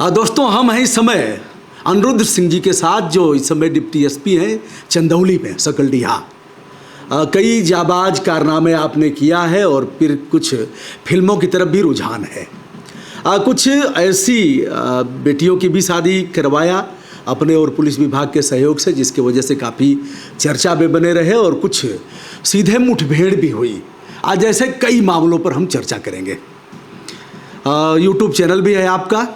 दोस्तों, हम हैं इस समय अनिरुद्ध सिंह जी के साथ, जो इस समय डिप्टी एसपी हैं चंदौली में, सकलडीहा। कई जाबाज कारनामे आपने किया है और फिर कुछ फिल्मों की तरफ भी रुझान है। कुछ ऐसी बेटियों की भी शादी करवाया अपने और पुलिस विभाग के सहयोग से, जिसकी वजह से काफ़ी चर्चा में बने रहे, और कुछ सीधे मुठभेड़ भी हुई। आज ऐसे कई मामलों पर हम चर्चा करेंगे। यूट्यूब चैनल भी है आपका।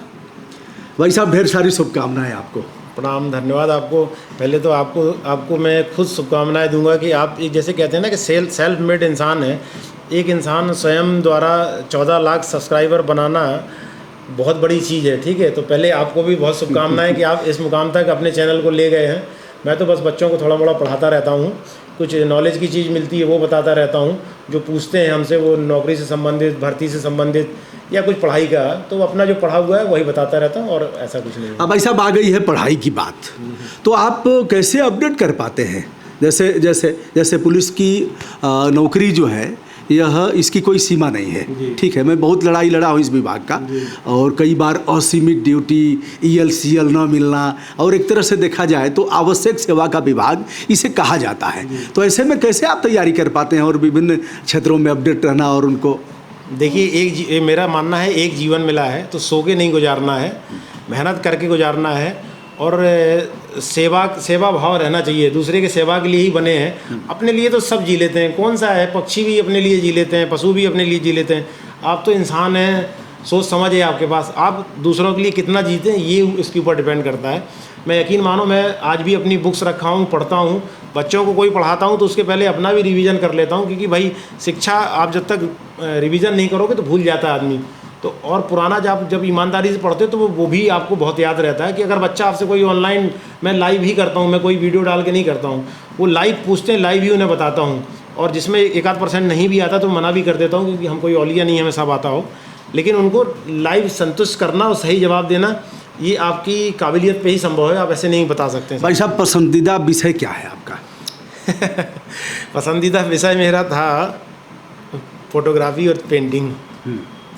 भाई साहब, ढेर सारी शुभकामनाएं आपको। प्रणाम, धन्यवाद आपको। पहले तो आपको मैं खुद शुभकामनाएं दूंगा कि आप एक जैसे कहते हैं ना कि सेल्फ मेड इंसान है। एक इंसान स्वयं द्वारा 14 लाख सब्सक्राइबर बनाना बहुत बड़ी चीज़ है, ठीक है। तो पहले आपको भी बहुत शुभकामनाएं कि आप इस मुकाम तक अपने चैनल को ले गए हैं। मैं तो बस बच्चों को थोड़ा मोड़ा पढ़ाता रहता हूँ, कुछ नॉलेज की चीज़ मिलती है वो बताता रहता हूँ। जो पूछते हैं हमसे, वो नौकरी से संबंधित, भर्ती से संबंधित या कुछ पढ़ाई का, तो अपना जो पढ़ा हुआ है वही बताता रहता हूँ, और ऐसा कुछ नहीं है। अब ऐसा आ गई है पढ़ाई की बात, तो आप कैसे अपडेट कर पाते हैं? जैसे पुलिस की नौकरी जो है, यह इसकी कोई सीमा नहीं है, ठीक है। मैं बहुत लड़ाई लड़ा हूँ इस विभाग का, और कई बार असीमित ड्यूटी, ELCL न मिलना, और एक तरह से देखा जाए तो आवश्यक सेवा का विभाग इसे कहा जाता है। तो ऐसे में कैसे आप तैयारी कर पाते हैं और विभिन्न क्षेत्रों में अपडेट रहना? और उनको देखिए, मेरा मानना है एक जीवन मिला है तो सो के नहीं गुजारना है, मेहनत करके गुजारना है, और सेवा भाव रहना चाहिए। दूसरे के सेवा के लिए ही बने हैं। अपने लिए तो सब जी लेते हैं, कौन सा है, पक्षी भी अपने लिए जी लेते हैं, पशु भी अपने लिए जी लेते हैं। आप तो इंसान हैं, सोच समझ है आपके पास, आप दूसरों के लिए कितना जीते हैं ये इसके ऊपर डिपेंड करता है। मैं यकीन मानो, मैं आज भी अपनी बुक्स रखा हूँ, पढ़ता हूँ। बच्चों को कोई पढ़ाता हूँ तो उसके पहले अपना भी रिवीजन कर लेता हूँ, क्योंकि भाई शिक्षा आप जब तक रिवीजन नहीं करोगे तो भूल जाता है आदमी। तो और पुराना जब ईमानदारी से पढ़ते हो तो वो भी आपको बहुत याद रहता है। कि अगर बच्चा आपसे कोई ऑनलाइन, मैं लाइव ही करता हूँ, मैं कोई वीडियो डाल के नहीं करता हूँ, वो लाइव पूछते हैं, लाइव ही उन्हें बताता हूँ। और जिसमें 1-8% नहीं भी आता तो मना भी कर देता हूँ, क्योंकि हम कोई औलिया नहीं हमें सब आता हो। लेकिन उनको लाइव संतुष्ट करना और सही जवाब देना, ये आपकी काबिलियत पे ही संभव है, आप ऐसे नहीं बता सकते। भाई साहब, पसंदीदा विषय क्या है आपका? पसंदीदा विषय मेरा था फोटोग्राफी और पेंटिंग।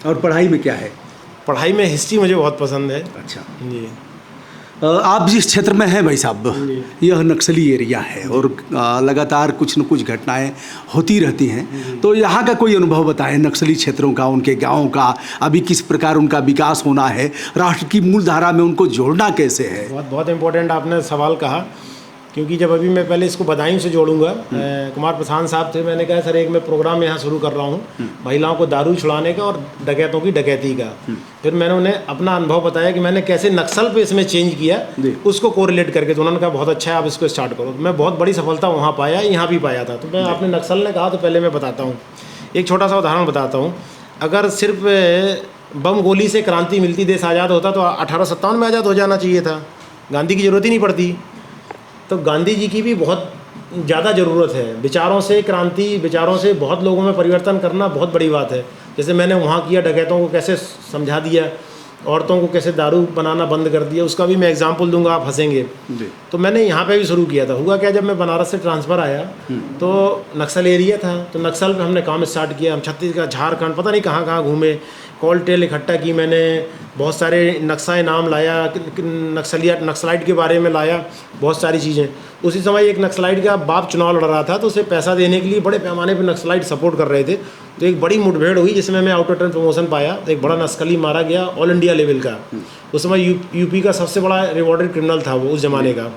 और पढ़ाई में क्या है? पढ़ाई में हिस्ट्री मुझे बहुत पसंद है। अच्छा जी। आप जिस क्षेत्र में हैं भाई साहब, यह नक्सली एरिया है, और लगातार कुछ न कुछ घटनाएं होती रहती हैं। तो यहाँ का कोई अनुभव बताएं, नक्सली क्षेत्रों का, उनके गाँव का, अभी किस प्रकार उनका विकास होना है, राष्ट्र की मूल धारा में उनको जोड़ना कैसे है? बहुत इम्पोर्टेंट आपने सवाल कहा, क्योंकि जब अभी मैं पहले इसको बदायूं से जोड़ूंगा। कुमार प्रसाद साहब थे, मैंने कहा सर एक मैं प्रोग्राम यहाँ शुरू कर रहा हूँ महिलाओं को दारू छुड़ाने का और डकैतों की डकैती का। फिर मैंने उन्हें अपना अनुभव बताया कि मैंने कैसे नक्सल पे इसमें चेंज किया, उसको कोरिलेट करके। तो उन्होंने कहा बहुत अच्छा है, आप इसको स्टार्ट करो। तो मैं बहुत बड़ी सफलता वहाँ पाया, यहाँ भी पाया था। तो मैं आपने नक्सल ने कहा तो पहले मैं बताता हूँ, एक छोटा सा उदाहरण बताता हूँ। अगर सिर्फ बम गोली से क्रांति मिलती, देश आज़ाद होता, तो 1857 में आज़ाद हो जाना चाहिए था, गांधी की ज़रूरत ही नहीं पड़ती। तो गांधी जी की भी बहुत ज़्यादा ज़रूरत है। विचारों से क्रांति, विचारों से बहुत लोगों में परिवर्तन करना बहुत बड़ी बात है। जैसे मैंने वहाँ किया, डकैतों को कैसे समझा दिया, औरतों को कैसे दारू बनाना बंद कर दिया, उसका भी मैं एग्जाम्पल दूंगा, आप हंसेंगे। तो मैंने यहाँ पे भी शुरू किया था। हुआ क्या, जब मैं बनारस से ट्रांसफ़र आया तो नक्सल एरिया था, तो नक्सल पे हमने काम स्टार्ट किया। हम छत्तीसगढ़, झारखंड, पता नहीं कहाँ कहाँ घूमे, कॉल टेल इकट्ठा की मैंने, बहुत सारे नक्शाए नाम लाया, नक्सलाइट के बारे में लाया, बहुत सारी चीज़ें। उसी समय एक नक्सलाइट का बाप चुनाव लड़ रहा था, तो उसे पैसा देने के लिए बड़े पैमाने पर नक्सलाइट सपोर्ट कर रहे थे। तो एक बड़ी मुठभेड़ हुई, जिसमें मैं आउट ऑफ टर्न प्रमोशन पाया। एक बड़ा नक्सली मारा गया, ऑल इंडिया लेवल का। उस समय यूपी का सबसे बड़ा रिवॉर्डेड क्रिमिनल था वो, उस ज़माने का।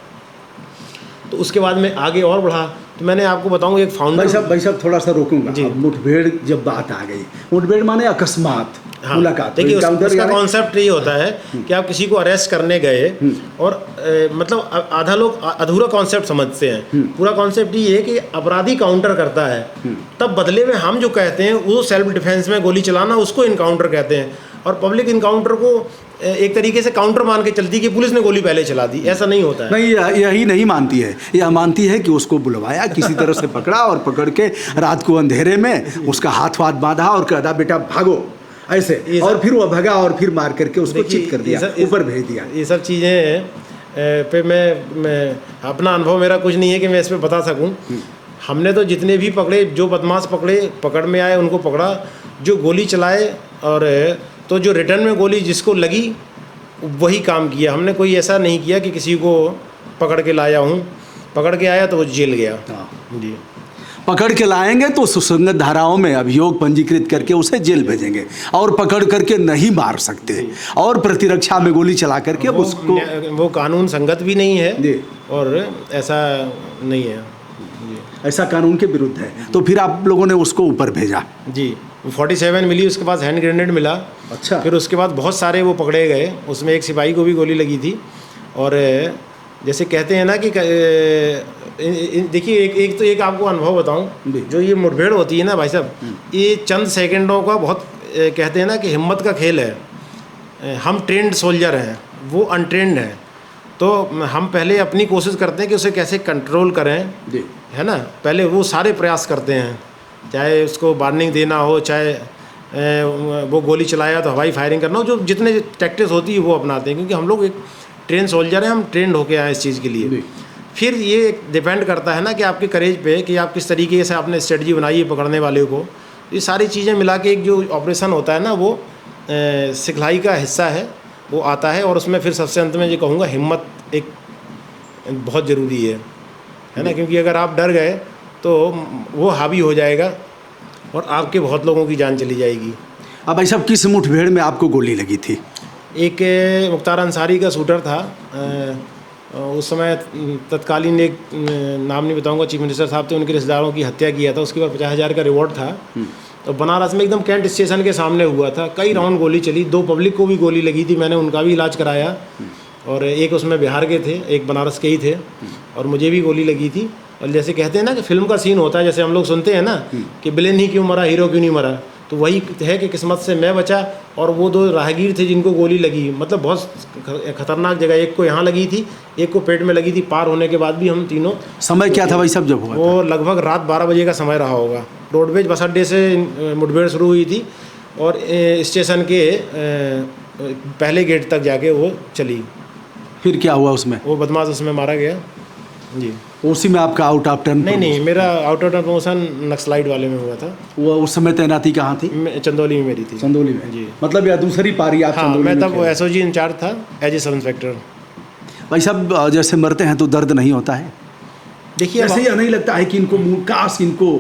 तो उसके बाद में आगे और बढ़ा। तो मैंने आपको बताऊँ, एक फाउंडर। भाई साहब थोड़ा सा रोकूंगा जी। मुठभेड़ जब बात आ गई, मुठभेड़ माने अकस्मात मुलाकात। देखिए, उसका कॉन्सेप्ट ये होता है कि आप किसी को अरेस्ट करने गए, और मतलब आधा लोग अधूरा कॉन्सेप्ट समझते हैं। पूरा कॉन्सेप्ट ये है कि अपराधी काउंटर करता है, तब बदले में हम जो कहते हैं वो सेल्फ डिफेंस में गोली चलाना, उसको इनकाउंटर कहते हैं। और पब्लिक इनकाउंटर को एक तरीके से काउंटर मान के चलती है कि पुलिस ने गोली पहले चला दी। ऐसा नहीं होता है। नहीं, यही नहीं मानती है। यह मानती है कि उसको बुलवाया, किसी तरह से पकड़ा, और पकड़ के रात को अंधेरे में उसका हाथ वाथ बांधा और कहा बेटा भागो, ऐसे। और फिर वो भगा, और फिर मार करके उसको चित कर दिया, ऊपर भेज दिया। ये सब चीज़ें पे मैं अपना अनुभव, मेरा कुछ नहीं है कि मैं इस पर बता सकूं। हमने तो जितने भी पकड़े, जो बदमाश पकड़ में आए उनको पकड़ा, जो गोली चलाए, और तो जो रिटर्न में गोली जिसको लगी वही काम किया हमने। कोई ऐसा नहीं किया कि किसी को पकड़ के लाया हूँ, पकड़ के आया तो वो जेल गया। जी, पकड़ के लाएंगे तो सुसंगत धाराओं में अभियोग पंजीकृत करके उसे जेल भेजेंगे, और पकड़ करके नहीं मार सकते, और प्रतिरक्षा में गोली चला करके उसको, वो कानून संगत भी नहीं है जी, और ऐसा नहीं है जी। ऐसा कानून के विरुद्ध है। तो फिर आप लोगों ने उसको ऊपर भेजा? जी, 47 मिली, उसके पास हैंड ग्रेनेड मिला। अच्छा। फिर उसके बाद बहुत सारे वो पकड़े गए, उसमें एक सिपाही को भी गोली लगी थी। और जैसे कहते हैं ना कि देखिए एक आपको अनुभव बताऊं, जो ये मुठभेड़ होती है ना भाई साहब, ये चंद सेकंडों का बहुत कहते हैं ना कि हिम्मत का खेल है। हम ट्रेंड सोल्जर हैं, वो अनट्रेंड हैं, तो हम पहले अपनी कोशिश करते हैं कि उसे कैसे कंट्रोल करें, है ना। पहले वो सारे प्रयास करते हैं, चाहे उसको वार्निंग देना हो, चाहे वो गोली चलाया तो हवाई फायरिंग करना हो, जो जितने टैक्टिक्स होती है वो अपनाते हैं, क्योंकि हम लोग एक ट्रेन सोल्जर हैं, हम ट्रेंड होके आए इस चीज़ के लिए। फिर ये डिपेंड करता है ना कि आपके करेज पे, कि आप किस तरीके से आपने स्ट्रेटजी बनाई है पकड़ने वाले को। ये सारी चीज़ें मिला के एक जो ऑपरेशन होता है ना, वो सिखलाई का हिस्सा है, वो आता है। और उसमें फिर सबसे अंत में ये कहूँगा, हिम्मत एक बहुत ज़रूरी है ना, क्योंकि अगर आप डर गए तो वो हावी हो जाएगा और आपके बहुत लोगों की जान चली जाएगी। अब भाई साहब, किस मुठभेड़ में आपको गोली लगी थी? एक मुख्तार अंसारी का शूटर था, उस समय तत्कालीन, एक नाम नहीं बताऊंगा, चीफ मिनिस्टर साहब थे, उनके रिश्तेदारों की हत्या किया था। उसके बाद 50,000 का रिवॉर्ड था। तो बनारस में एकदम कैंट स्टेशन के सामने हुआ था। कई राउंड गोली चली, 2 पब्लिक को भी गोली लगी थी, मैंने उनका भी इलाज कराया। और एक उसमें बिहार के थे, एक बनारस के ही थे, और मुझे भी गोली लगी थी। और जैसे कहते हैं ना कि फिल्म का सीन होता है, जैसे हम लोग सुनते हैं ना कि विलेन ही क्यों मरा, हीरो क्यों नहीं मरा, तो वही है कि किस्मत से मैं बचा और वो 2 राहगीर थे जिनको गोली लगी। मतलब बहुत खतरनाक जगह, एक को यहाँ लगी थी, एक को पेट में लगी थी। पार होने के बाद भी हम तीनों। समय क्या था भाई साहब जब हुआ? वो लगभग रात 12 बजे का समय रहा होगा। रोडवेज बस अड्डे से मुठभेड़ शुरू हुई थी और स्टेशन के पहले गेट तक जाके वो चली। फिर क्या हुआ उसमें? वो बदमाश उसमें मारा गया जी। उसी में आपका आउट ऑफ टर्न? नहीं, मेरा out of turn promotion naxalite वाले में हुआ था। वो उस समय तैनाती कहाँ थी? चंदौली में मेरी थी। चंदौली में जी, मतलब या दूसरी पारी आप? हाँ, मैं तब SOG इंचार्ज था एज ए सब इंस्पेक्टर। भाई साहब, जैसे मरते हैं तो दर्द नहीं होता है? देखिए, ऐसे ही नहीं लगता है कि इनको काश इनको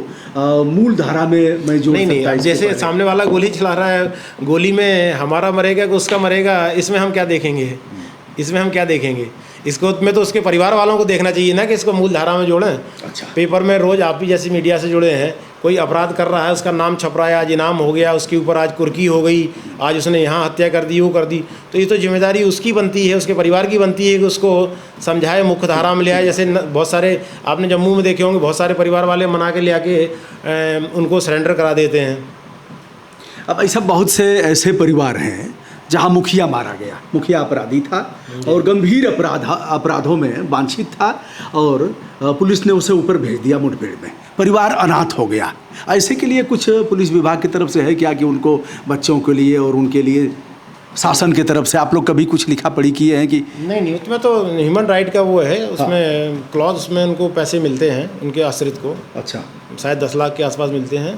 मूल धारा में मैं जोड़ नहीं, जैसे सामने वाला गोली चला रहा है, गोली में हमारा मरेगा कि उसका मरेगा, इसमें हम क्या देखेंगे? इसको में तो उसके परिवार वालों को देखना चाहिए ना कि इसको मूल धारा में जोड़ें। अच्छा। पेपर में रोज़ आप भी जैसी मीडिया से जुड़े हैं, कोई अपराध कर रहा है, उसका नाम छप रहा है, आज इनाम हो गया, उसके ऊपर आज कुर्की हो गई, आज उसने यहाँ हत्या कर दी, वो कर दी, तो ये तो जिम्मेदारी उसकी बनती है, उसके परिवार की बनती है कि उसको समझाए, मुख्य धारा में ले आए। जैसे बहुत सारे आपने जम्मू में देखे होंगे, बहुत सारे परिवार वाले मना के ले आके उनको सरेंडर करा देते हैं। अब ऐसा बहुत से ऐसे परिवार हैं जहाँ मुखिया मारा गया, मुखिया अपराधी था और गंभीर अपराधों में वांछित था, और पुलिस ने उसे ऊपर भेज दिया मुठभेड़ में, परिवार अनाथ हो गया। ऐसे के लिए कुछ पुलिस विभाग की तरफ से है क्या कि उनको बच्चों के लिए और उनके लिए शासन की तरफ से आप लोग कभी कुछ लिखा पढ़ी किए हैं कि? नहीं, उसमें तो ह्यूमन राइट का वो है, उसमें क्लॉज, उसमें उनको पैसे मिलते हैं उनके आश्रित को। अच्छा, शायद 10 लाख के आसपास मिलते हैं।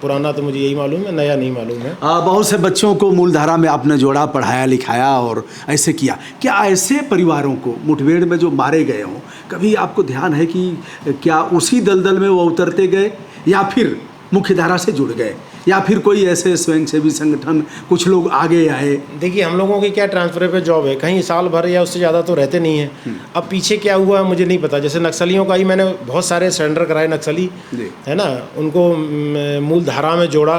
पुराना तो मुझे यही मालूम है, नया नहीं मालूम है। बहुत से बच्चों को मूलधारा में आपने जोड़ा, पढ़ाया लिखाया और ऐसे किया। क्या ऐसे परिवारों को मुठभेड़ में जो मारे गए हों, कभी आपको ध्यान है कि क्या उसी दलदल में वो उतरते गए या फिर मुख्यधारा से जुड़ गए, या फिर कोई ऐसे स्वयंसेवी संगठन कुछ लोग आगे आए? देखिए, हम लोगों की क्या ट्रांसफरेबल जॉब है, कहीं साल भर या उससे ज़्यादा तो रहते नहीं हैं। अब पीछे क्या हुआ मुझे नहीं पता। जैसे नक्सलियों का ही मैंने बहुत सारे सरेंडर कराए नक्सली, है ना, उनको मूल धारा में जोड़ा।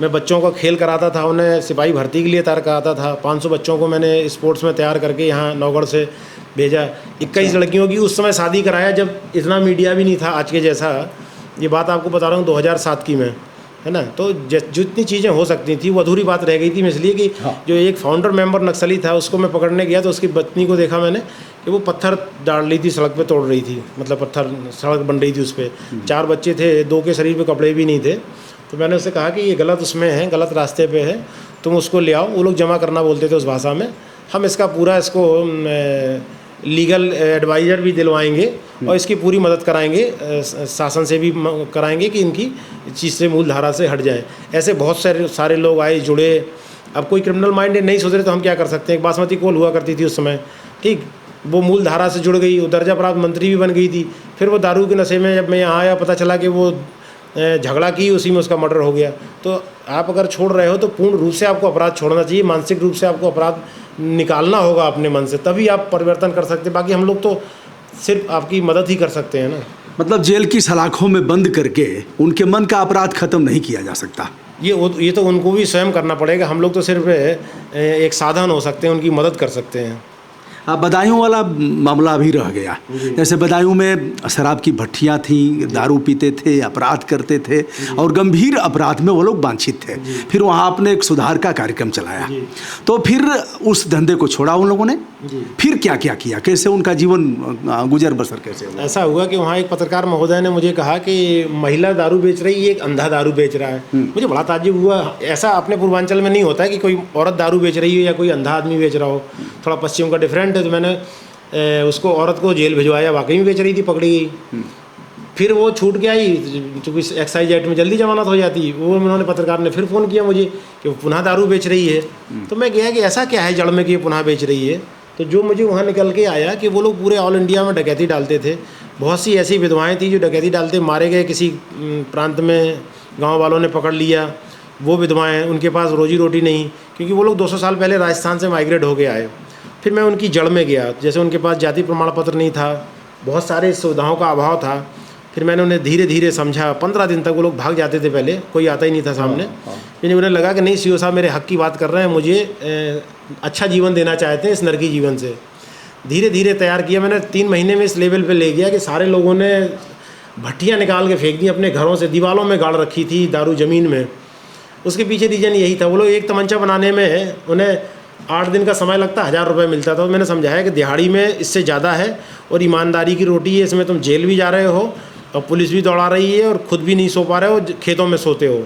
मैं बच्चों का खेल कराता था, उन्हें सिपाही भर्ती के लिए तैयार कराता था। 500 बच्चों को मैंने स्पोर्ट्स में तैयार करके यहाँ नौगढ़ से भेजा। 21 लड़कियों की उस समय शादी कराया जब इतना मीडिया भी नहीं था आज के जैसा। ये बात आपको बता रहा हूँ 2007 की मैं, है ना। तो जितनी चीज़ें हो सकती थी वो अधूरी बात रह गई थी, इसलिए कि जो एक फाउंडर मेंबर नक्सली था उसको मैं पकड़ने गया तो उसकी पत्नी को देखा मैंने कि वो पत्थर डाल रही थी, सड़क पे तोड़ रही थी, मतलब पत्थर, सड़क बन रही थी उस पर। 4 बच्चे थे, 2 के शरीर पे कपड़े भी नहीं थे। तो मैंने उससे कहा कि ये गलत उसमें है, गलत रास्ते पे है, तुम उसको ले आओ। वो लोग जमा करना बोलते थे उस भाषा में। हम इसका पूरा इसको लीगल एडवाइज़र भी दिलवाएंगे और इसकी पूरी मदद कराएंगे, शासन से भी कराएंगे कि इनकी चीज़ से मूल धारा से हट जाए। ऐसे बहुत सारे लोग आए, जुड़े, अब कोई क्रिमिनल माइंड नहीं सोच रहे तो हम क्या कर सकते हैं। एक बासमती कोल हुआ करती थी उस समय, ठीक, वो मूल धारा से जुड़ गई, वो दर्जा प्राप्त मंत्री भी बन गई थी। फिर वो दारू के नशे में जब मैं यहाँ आया पता चला कि वो झगड़ा की, उसी में उसका मर्डर हो गया। तो आप अगर छोड़ रहे हो तो पूर्ण रूप से आपको अपराध छोड़ना चाहिए, मानसिक रूप से आपको अपराध निकालना होगा अपने मन से, तभी आप परिवर्तन कर सकते हैं। बाकी हम लोग तो सिर्फ आपकी मदद ही कर सकते हैं ना। मतलब जेल की सलाखों में बंद करके उनके मन का अपराध खत्म नहीं किया जा सकता। ये तो उनको भी स्वयं करना पड़ेगा। हम लोग तो सिर्फ एक साधन हो सकते हैं, उनकी मदद कर सकते हैं। बदायूं वाला मामला भी रह गया। जैसे बदायूं में शराब की भट्टियाँ थीं, दारू पीते थे, अपराध करते थे और गंभीर अपराध में वो लोग वांछित थे। फिर वहाँ आपने एक सुधार का कार्यक्रम चलाया, तो फिर उस धंधे को छोड़ा उन लोगों ने। फिर क्या क्या किया, कैसे उनका जीवन गुजर बसर कैसे हुआ? ऐसा हुआ कि वहाँ एक पत्रकार महोदय ने मुझे कहा कि महिला दारू बेच रही है, एक अंधा दारू बेच रहा है। मुझे बड़ा ताज्जुब हुआ। ऐसा अपने पूर्वांचल में नहीं होता है कि कोई औरत दारू बेच रही हो या कोई अंधा आदमी बेच रहा हो, थोड़ा पश्चिम का डिफरेंट। तो मैंने उसको, औरत को जेल भिजवाया, वाकई में बेच रही थी, पकड़ी गई। फिर वो छूट के आई, चूँकि एक्साइज एक्ट में जल्दी जमानत हो जाती। वो उन्होंने, पत्रकार ने फिर फ़ोन किया मुझे कि वो पुनः दारू बेच रही है। तो मैं गया कि ऐसा क्या है जड़ में कि ये पुनः बेच रही है। तो जो मुझे वहाँ निकल के आया कि वो लोग पूरे ऑल इंडिया में डकैती डालते थे। बहुत सी ऐसी विधवाएँ थी जो डकैती डालते मारे गए, किसी प्रांत में गाँव वालों ने पकड़ लिया। वो विधवाएँ, उनके पास रोजी रोटी नहीं, क्योंकि वो लोग 200 साल पहले राजस्थान से माइग्रेट हो के आए। फिर मैं उनकी जड़ में गया। जैसे उनके पास जाति प्रमाण पत्र नहीं था, बहुत सारे सुविधाओं का अभाव था। फिर मैंने उन्हें धीरे धीरे समझा। 15 दिन तक वो लोग भाग जाते थे, पहले कोई आता ही नहीं था सामने। फिर उन्हें लगा कि नहीं, सीओ साहब मेरे हक की बात कर रहे हैं, मुझे अच्छा जीवन देना चाहते हैं इस नरकी जीवन से। धीरे धीरे तैयार किया मैंने। 3 महीने में इस लेवल पे ले गया कि सारे लोगों ने भट्टियाँ निकाल के फेंक दी अपने घरों से, दीवारों में गाड़ रखी थी दारू ज़मीन में। उसके पीछे रीज़न यही था, वो लोग एक तमंचा बनाने में उन्हें 8 दिन का समय लगता, 1000 रुपये मिलता था। तो मैंने समझाया कि दिहाड़ी में इससे ज़्यादा है और ईमानदारी की रोटी है, इसमें तुम जेल भी जा रहे हो और पुलिस भी दौड़ा रही है और ख़ुद भी नहीं सो पा रहे हो, खेतों में सोते हो।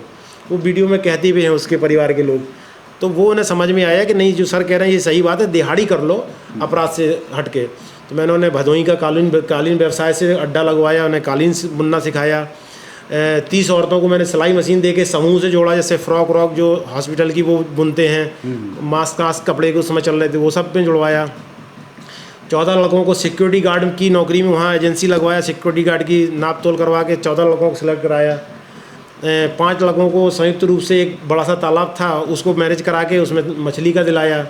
वो वीडियो में कहते भी हैं उसके परिवार के लोग। तो वो उन्हें समझ में आया कि नहीं, जो सर कह रहे हैं ये सही बात है, दिहाड़ी कर लो अपराध से हट के। तो मैंने उन्हें भदोही का कालीन व्यवसाय से अड्डा लगवाया, उन्हें कालीन बुनना सिखाया। 30 औरतों को मैंने सिलाई मशीन दे के समूह से जोड़ा, जैसे फ्रॉक व्रॉक जो हॉस्पिटल की वो बुनते हैं, मास्क कपड़े के उस समय चल रहे थे, वो सब पे जुड़वाया। 14 लड़कों को सिक्योरिटी गार्ड की नौकरी में वहाँ एजेंसी लगवाया, सिक्योरिटी गार्ड की नाप तोल करवा के 14 लड़कों को सिलेक्ट कराया। 5 लड़कों को संयुक्त रूप से एक बड़ा सा तालाब था, उसको मैनेज करा के उसमें मछली का दिलाया।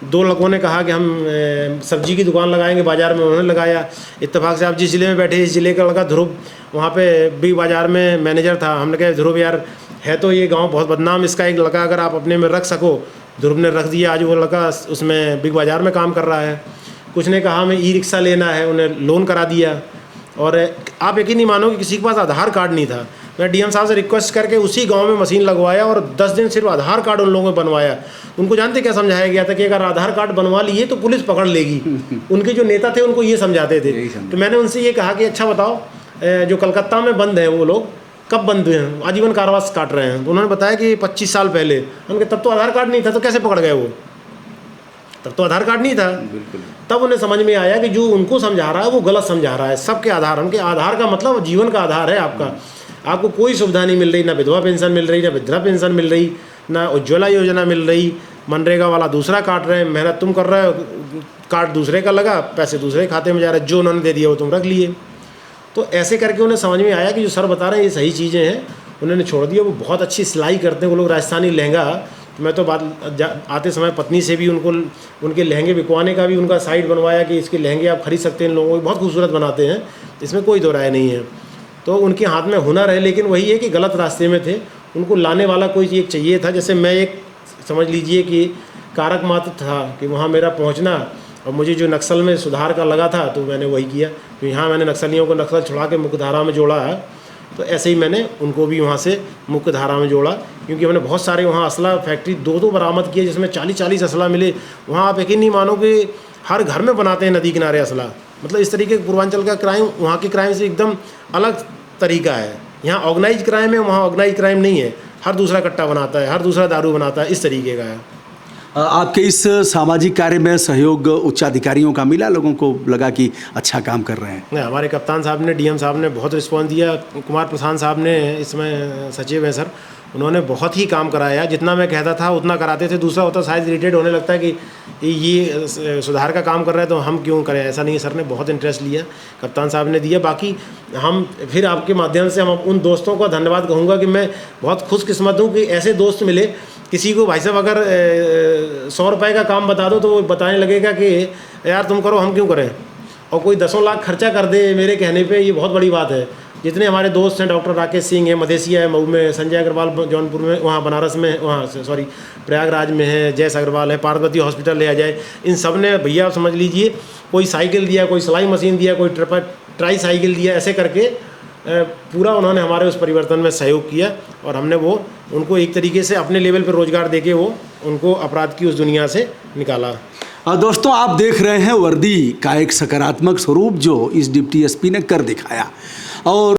2 लड़कों ने कहा कि हम सब्जी की दुकान लगाएंगे बाज़ार में, उन्होंने लगाया। इत्तेफाक से आप जिस ज़िले में बैठे, इस ज़िले का लड़का ध्रुव वहाँ पे बिग बाज़ार में मैनेजर था। हमने कहा ध्रुव यार, है तो ये गांव बहुत बदनाम, इसका एक लड़का अगर आप अपने में रख सको। ध्रुव ने रख दिया, आज वो लड़का उसमें बिग बाज़ार में काम कर रहा है। कुछ ने कहा हमें ई-रिक्शा लेना है, उन्हें लोन करा दिया। और आप यकीन नहीं मानोगे, किसी के पास आधार कार्ड नहीं था। मैं डीएम साहब से रिक्वेस्ट करके उसी गांव में मशीन लगवाया और 10 दिन सिर्फ आधार कार्ड उन लोगों ने बनवाया। उनको जानते क्या समझाया गया था कि अगर आधार कार्ड बनवा लिए तो पुलिस पकड़ लेगी। उनके जो नेता थे उनको ये समझाते थे। तो मैंने उनसे ये कहा कि अच्छा बताओ, जो कलकत्ता में बंद हैं वो लोग कब बंद हुए हैं, आजीवन कारावास काट रहे हैं। तो उन्होंने बताया कि 25 साल पहले। उनके तब तो आधार कार्ड नहीं था, तो कैसे पकड़ गए वो? तब तो आधार कार्ड नहीं था। तब उन्हें समझ में आया कि जो उनको समझा रहा है वो गलत समझा रहा है। सबके आधार, उनके आधार का मतलब जीवन का आधार है आपका। आपको कोई सुविधा नहीं मिल रही, ना विधवा पेंशन मिल रही, ना वृद्धा पेंशन मिल रही, ना उज्ज्वला योजना मिल रही। मनरेगा वाला दूसरा काट रहे हैं, मेहनत तुम कर रहे हो, कार्ड दूसरे का लगा, पैसे दूसरे खाते में जा रहे हैं, जो उन्होंने दे दिया वो तुम रख लिए। तो ऐसे करके उन्हें समझ में आया कि जो सर बता रहे हैं ये सही चीज़ें हैं। उन्होंने छोड़ दिया। वो बहुत अच्छी सिलाई करते हैं वो लोग, राजस्थानी लहंगा। मैं तो आते समय पत्नी से भी उनको उनके लहंगे बिकवाने का भी उनका साइट बनवाया कि इसके लहंगे आप खरीद सकते हैं, लोगों को बहुत खूबसूरत बनाते हैं, इसमें कोई दो राय नहीं है। तो उनके हाथ में हुनर है, लेकिन वही है कि गलत रास्ते में थे। उनको लाने वाला कोई एक चाहिए था। जैसे मैं एक समझ लीजिए कि कारक मात्र था कि वहाँ मेरा पहुँचना, और मुझे जो नक्सल में सुधार का लगा था तो मैंने वही किया। तो यहाँ मैंने नक्सलियों को नक्सल छुड़ा के मुख्य धारा में जोड़ा है। तो ऐसे ही मैंने उनको भी वहाँ से मुख्य धारा में जोड़ा, क्योंकि हमने बहुत सारे वहाँ असला फैक्ट्री 2-2 बरामद किए, जिसमें 40-40 असला मिले। वहाँ आप यकीन नहीं मानोगे, हर घर में बनाते हैं नदी किनारे असला। मतलब इस तरीके के पूर्वांचल का क्राइम वहाँ के क्राइम से एकदम अलग तरीका है। यहाँ ऑर्गेनाइज क्राइम है, वहाँ ऑर्गेनाइज क्राइम नहीं है। हर दूसरा कट्टा बनाता है, हर दूसरा दारू बनाता है, इस तरीके का है। आपके इस सामाजिक कार्य में सहयोग उच्चाधिकारियों का मिला? लोगों को लगा कि अच्छा काम कर रहे हैं? नहीं, हमारे कप्तान साहब ने, डीएम साहब ने बहुत रिस्पॉन्स दिया। कुमार प्रसाद साहब ने, इसमें सचिव हैं सर, उन्होंने बहुत ही काम कराया, जितना मैं कहता था उतना कराते थे। दूसरा होता शायद इरिटेट होने लगता है कि ये सुधार का काम कर रहे हैं तो हम क्यों करें, ऐसा नहीं। सर ने बहुत इंटरेस्ट लिया, कप्तान साहब ने दिया। बाकी हम फिर आपके माध्यम से हम उन दोस्तों का धन्यवाद कहूँगा कि मैं बहुत खुशकिस्मत हूँ कि ऐसे दोस्त मिले। किसी को भाई साहब अगर 100 रुपये का काम बता दो तो वो बताने लगेगा कि यार तुम करो, हम क्यों करें। और कोई 10 लाख खर्चा कर दे मेरे कहने पे, ये बहुत बड़ी बात है। जितने हमारे दोस्त हैं, डॉक्टर राकेश सिंह है मधेसिया है मऊ में, संजय अग्रवाल जौनपुर में, वहाँ बनारस में, वहाँ सॉरी प्रयागराज में है, जयस अग्रवाल है, पार्वती हॉस्पिटल ले आ जाए, इन सब ने भैया आप समझ लीजिए कोई साइकिल दिया, कोई सिलाई मशीन दिया, कोई ट्राई साइकिल दिया, ऐसे करके पूरा उन्होंने हमारे उस परिवर्तन में सहयोग किया। और हमने वो उनको एक तरीके से अपने लेवल पर रोजगार देके वो उनको अपराध की उस दुनिया से निकाला। दोस्तों, आप देख रहे हैं वर्दी का एक सकारात्मक स्वरूप जो इस डिप्टी एसपी ने कर दिखाया। और